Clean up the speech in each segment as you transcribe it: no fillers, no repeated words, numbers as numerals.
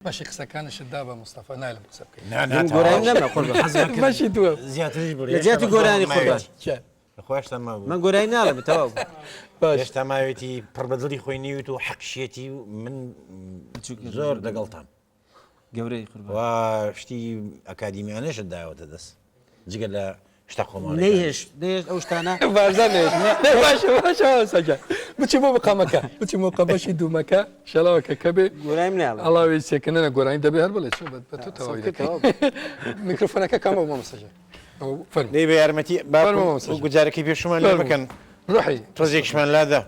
ماشي قسەکانش دابە مستەفا نایلم قسە بکەین گۆرانی نەما قوربان باشی دووە زیاتریش بڕ لە جیاتی گۆرانی قوربان خۆشتە مابوو من گۆرانی ناڵم تەواو باش هێشتا ماوێتی پڕبەدڵی خۆی نیویت و حەقشێتی و من زۆر لەگەڵتان گەورەی قوربان و شتی ئەکادیمیانەشت داوەتە دەست جگە لە شتا خۆمان نەیهێش ئەو شتانە بارزان باشە سەکە بچی بۆ بقامەکە بچی مۆقەبەشی دوومەکە شەڵاوەکە کە بێ گۆرانی مناڵم ئەڵاوی سێکردنە گۆرانی دەبێ هەر بڵێ بە تو تەواوی میکرۆفۆنەکە کامە بۆ مەسەجە فەرمو دەی بە یارمەتی گوجارەکەی پێشمان لێ بکەن ڕۆحی تۆزێکشمان لادا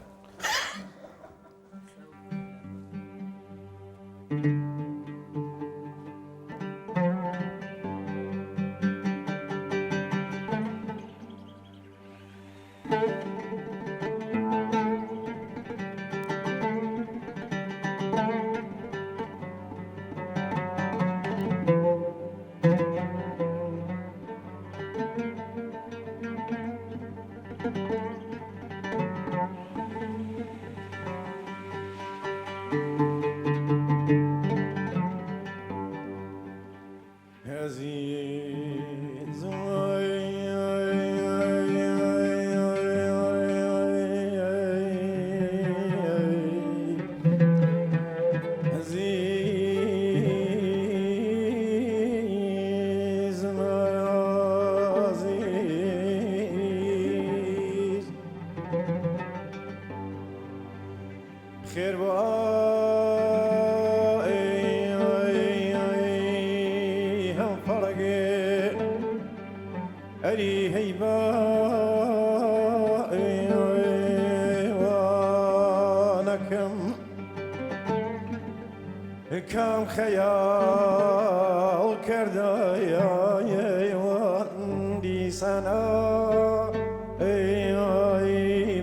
كم خيال كردايا وندي سنة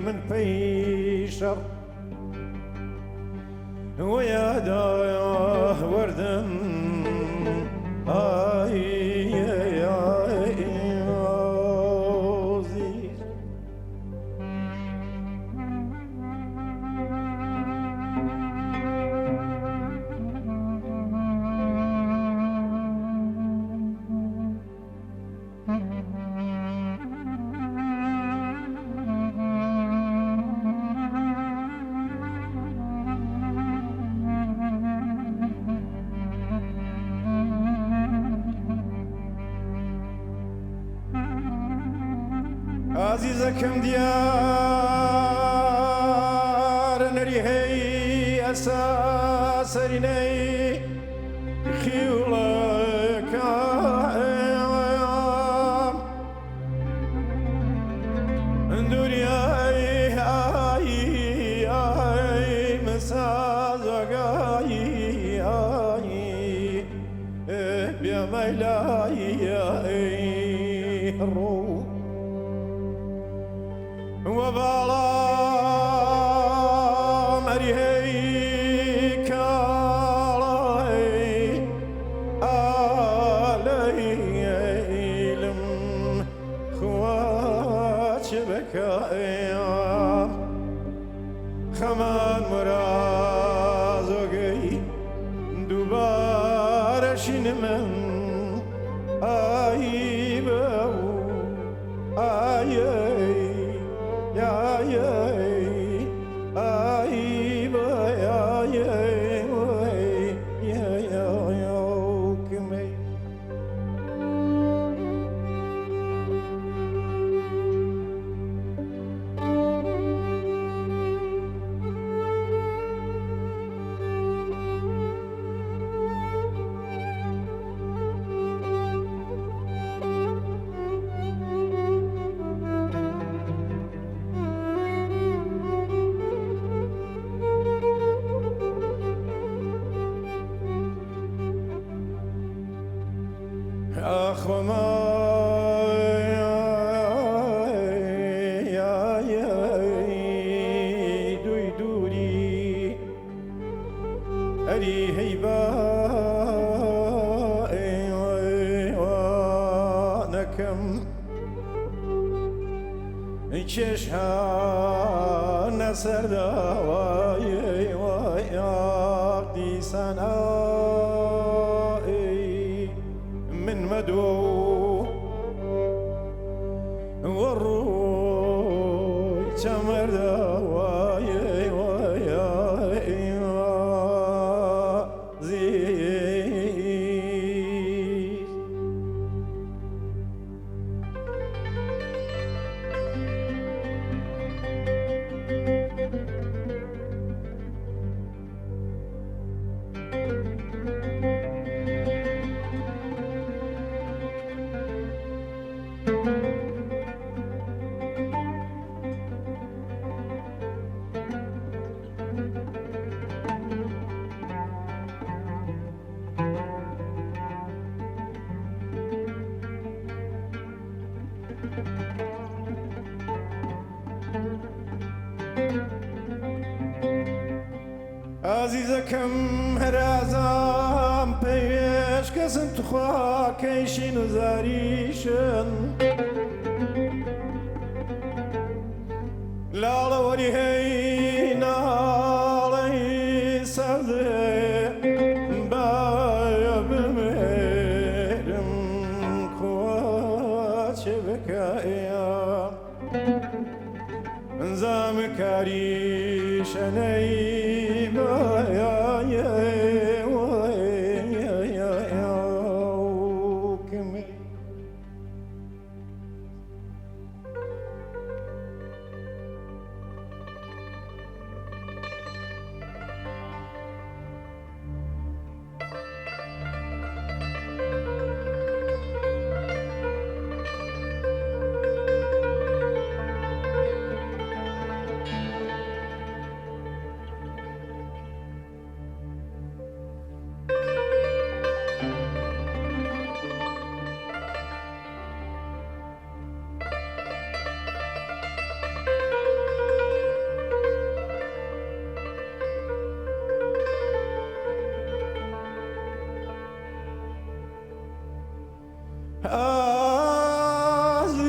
من بيشر ويا دايا وردن عزيزكم ديار نريهي أساس ريني خيولك دنيا أي مسازك أي بيا ميلاي الروح وبالا مريهي كالاي عليلم خواتش بكايا خمان مرازوغي دوباره شنمن آيبو آيه چشم سرداوای وای آقی سنا دو والروي تمر دواي ويا زيز عزیزەکەم هەرازام پێش کەسم توخوا کەیشین و زاریشن لاڵە وەری هەی ناڵەی سەردێ باە بمێرم کوا چێ بکایە انزام کاری شنی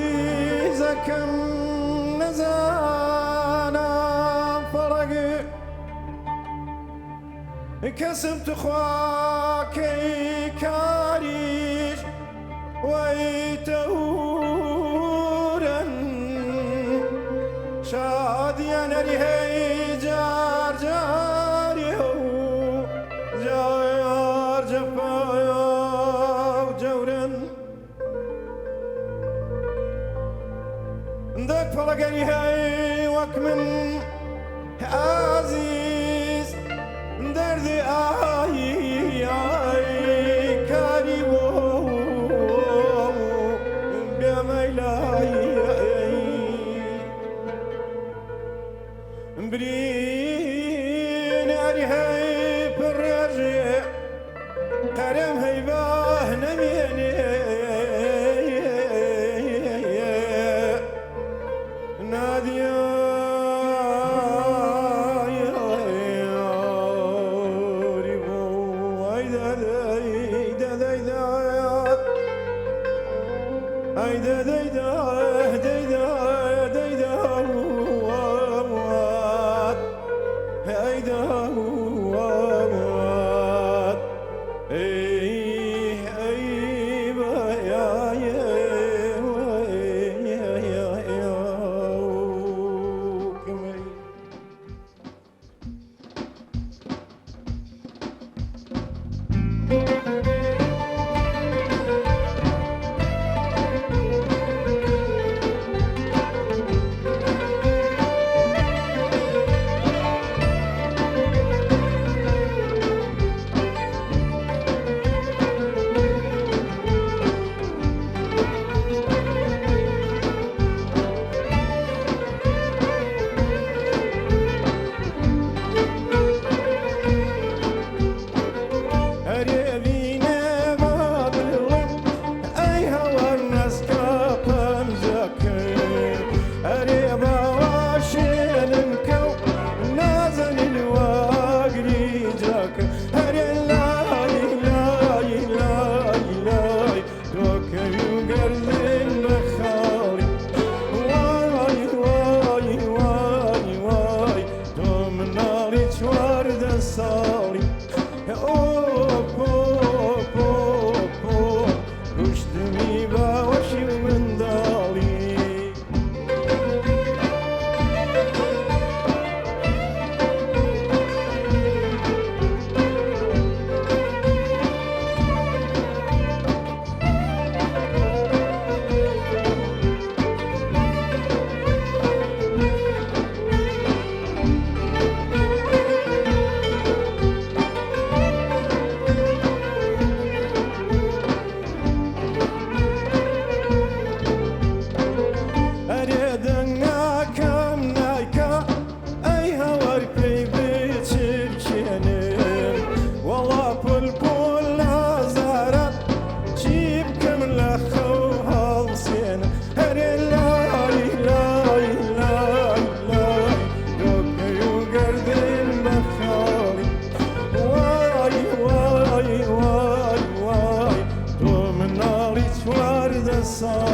عزیزەکەم نەزانم فەڕەگ کەسم توخوا کەی کاریش وەی تەورن شادیانەری هەی جار جاری و جار جەفایا و جەورن دەک فەڵەگەری هەی وەک من عزیز دەردی ئایی کاری بۆ بێمەیلایی بریناری هەی پڕێژێ قەرەم هەیباه نەمێنێ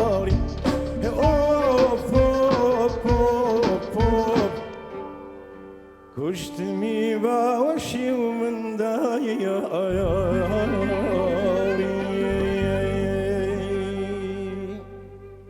ياري اوف اوف اوف اوف كشتني باوشي ومن دايا